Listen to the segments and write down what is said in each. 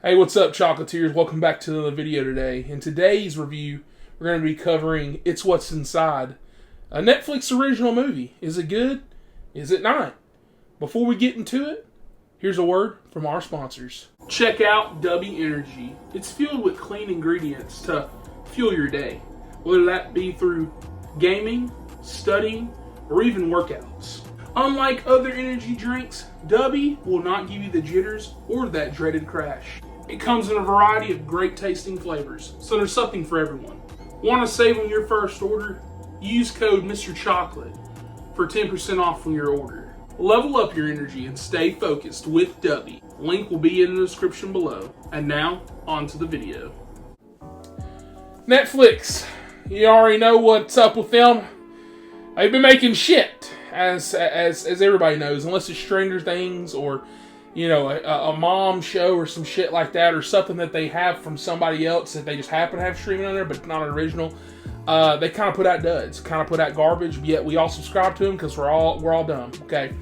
Hey, what's up, Chocolatiers? Welcome back to another video today. In today's review, we're going to be covering It's What's Inside, a Netflix original movie. Is it good? Is it not? Before we get into it, here's a word from our sponsors. Check out Dubby Energy. It's filled with clean ingredients to fuel your day, whether that be through gaming, studying, or even workouts. Unlike other energy drinks, Dubby will not give you the jitters or that dreaded crash. It comes in a variety of great tasting flavors, so there's something for everyone. Want to save on your first order? Use code Mr. Chocolate for 10% off from your order. Level up your energy and stay focused with Dubby. Link will be in the description below. And now, on to the video. Netflix. You already know what's up with them. They've been making shit, as everybody knows, unless it's Stranger Things or, you know, a mom show or some shit like that, or something that they have from somebody else that they just happen to have streaming on there, but not an original. They kind of put out duds, kind of put out garbage, yet we all subscribe to them because we're all dumb. Okay,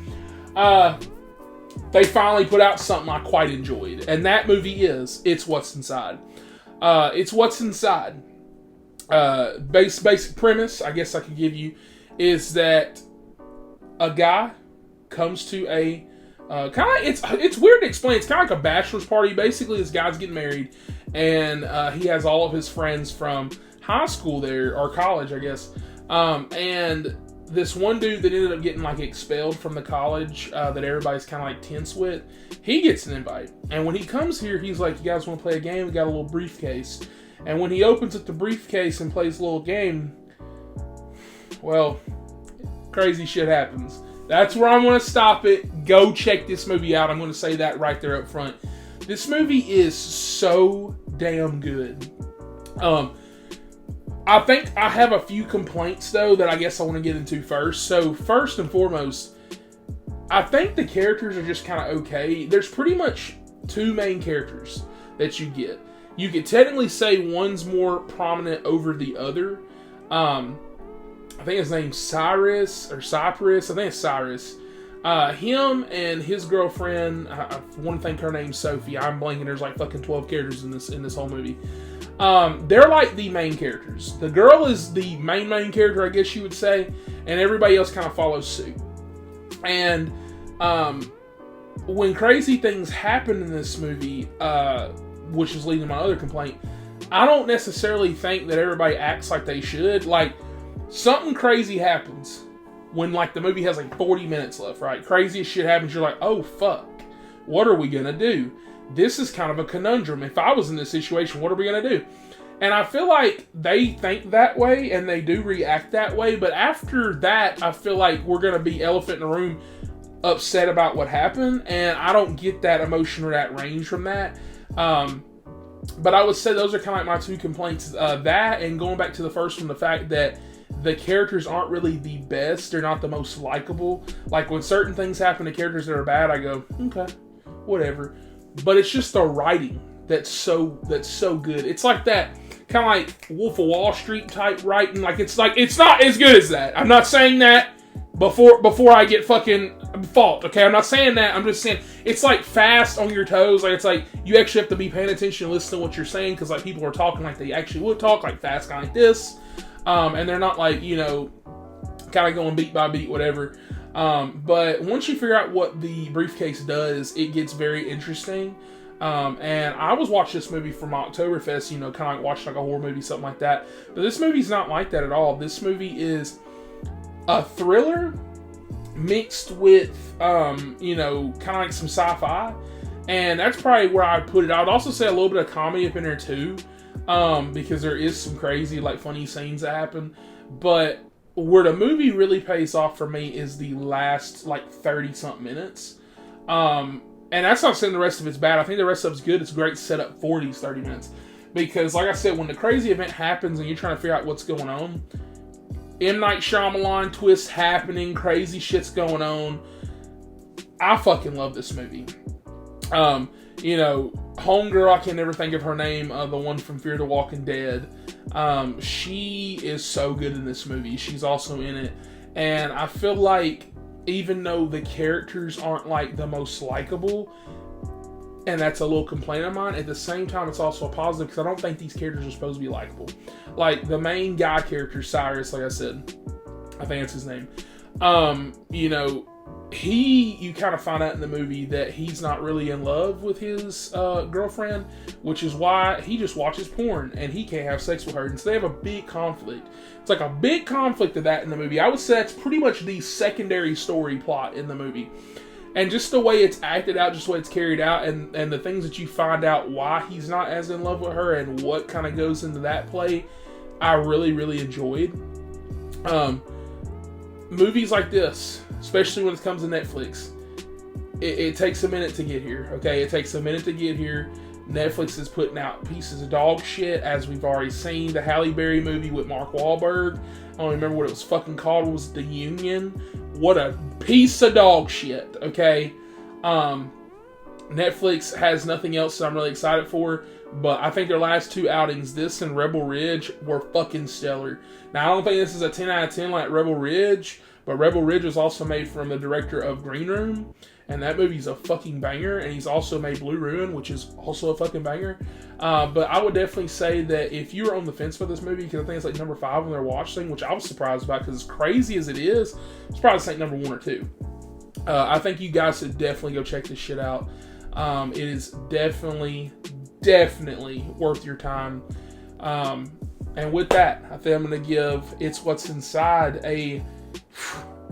they finally put out something I quite enjoyed, and that movie is It's What's Inside. It's What's Inside. Basic premise, I guess I could give you, is that a guy comes to a it's weird to explain. It's kind of like a bachelor's party. Basically, this guy's getting married, and he has all of his friends from high school there, or college, I guess. And this one dude that ended up getting like expelled from the college that everybody's kind of like tense with, he gets an invite. And when he comes here, he's like, "You guys want to play a game? We got a little briefcase." And when he opens up the briefcase and plays a little game, well, crazy shit happens. That's where I'm going to stop it. Go check this movie out. I'm going to say that right there up front. This movie is so damn good. I think I have a few complaints, though, that I guess I want to get into first. So, first and foremost, I think the characters are just kind of okay. There's pretty much two main characters that you get. You could technically say one's more prominent over the other. I think his name's Cyrus, or Cypress. I think it's Cyrus. Him and his girlfriend, I want to think her name's Sophie. I'm blanking. There's like fucking 12 characters in this whole movie. They're like the main characters. The girl is the main character, I guess you would say, and everybody else kind of follows suit. And when crazy things happen in this movie, which is leading to my other complaint, I don't necessarily think that everybody acts like they should. Like, something crazy happens when, like, the movie has like 40 minutes left, right? Craziest shit happens. You're like, oh fuck, what are we gonna do? This is kind of a conundrum. If I was in this situation, what are we gonna do? And I feel like they think that way and they do react that way. But after that, I feel like we're gonna be elephant in the room, upset about what happened, and I don't get that emotion or that range from that. But I would say those are kind of like my two complaints. That, and going back to the first one, the fact that the characters aren't really the best. They're not the most likable. Like, when certain things happen to characters that are bad, I go, okay, whatever. But it's just the writing that's so good. It's like that kind of like Wolf of Wall Street type writing. Like, it's not as good as that. I'm not saying that before I get fucking fault. Okay, I'm not saying that. I'm just saying it's like fast on your toes. Like, it's like you actually have to be paying attention and listen to what you're saying, because like people are talking like they actually would talk, like fast, kind of like this. And they're not like, you know, kind of going beat by beat, whatever. But once you figure out what the briefcase does, it gets very interesting. And I was watching this movie from Oktoberfest, you know, kind of like watching like a horror movie, something like that. But this movie's not like that at all. This movie is a thriller mixed with, you know, kind of like some sci-fi. And that's probably where I put it. I would also say a little bit of comedy up in there too. Because there is some crazy, like, funny scenes that happen. But where the movie really pays off for me is the last, like, 30-something minutes. And that's not saying the rest of it's bad. I think the rest of it's good. It's a great setup for these 30 minutes. Because, like I said, when the crazy event happens and you're trying to figure out what's going on, M. Night Shyamalan twists happening, crazy shit's going on. I fucking love this movie. You know, homegirl, I can never think of her name, the one from Fear the Walking Dead. She is so good in this movie. She's also in it. And I feel like even though the characters aren't like the most likable, and that's a little complaint of mine. At the same time, it's also a positive because I don't think these characters are supposed to be likable. Like the main guy character, Cyrus, like I said, I think that's his name. You know, you kind of find out in the movie that he's not really in love with his girlfriend, which is why he just watches porn and he can't have sex with her. And so they have a big conflict. It's like a big conflict of that in the movie. I would say that's pretty much the secondary story plot in the movie. And just the way it's acted out, just the way it's carried out, and the things that you find out why he's not as in love with her and what kind of goes into that play, I really, really enjoyed. Movies like this, especially when it comes to Netflix, it takes a minute to get here, okay? It takes a minute to get here. Netflix is putting out pieces of dog shit, as we've already seen. The Halle Berry movie with Mark Wahlberg, I don't remember what it was fucking called, it was The Union. What a piece of dog shit, okay? Netflix has nothing else that I'm really excited for, but I think their last two outings, this and Rebel Ridge, were fucking stellar. Now, I don't think this is a 10 out of 10 like Rebel Ridge, but Rebel Ridge was also made from the director of Green Room, and that movie's a fucking banger, and he's also made Blue Ruin, which is also a fucking banger. But I would definitely say that if you were on the fence for this movie, because I think it's like number 5 on their watch thing, which I was surprised about, because as crazy as it is, it's probably like number 1 or 2. I think you guys should definitely go check this shit out. It is definitely worth your time. And with that, I think I'm going to give It's What's Inside a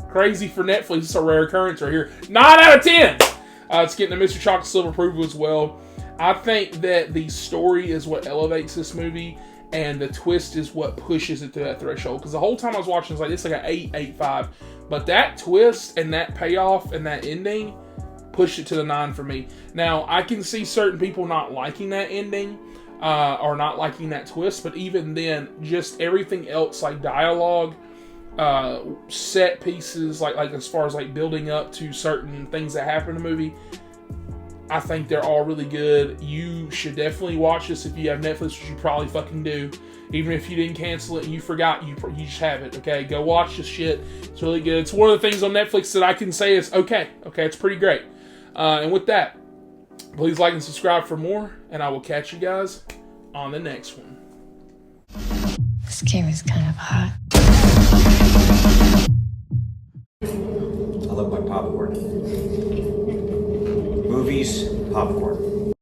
crazy for Netflix. It's a rare occurrence right here. 9 out of 10! It's getting a Mr. Chocolate Silver approval as well. I think that the story is what elevates this movie, and the twist is what pushes it to that threshold. Because the whole time I was watching, it's like an 8, 8.5. But that twist and that payoff and that ending pushed it to the 9 for me. Now, I can see certain people not liking that ending, or not liking that twist, but even then, just everything else, like dialogue, set pieces, like as far as like building up to certain things that happen in the movie, I think they're all really good. You should definitely watch this if you have Netflix, which you probably fucking do. Even if you didn't cancel it and you forgot, you just have it, okay? Go watch this shit. It's really good. It's one of the things on Netflix that I can say is okay. Okay, it's pretty great. And with that, please like and subscribe for more, and I will catch you guys on the next one. This game is kind of hot. I love my popcorn. Movies, popcorn.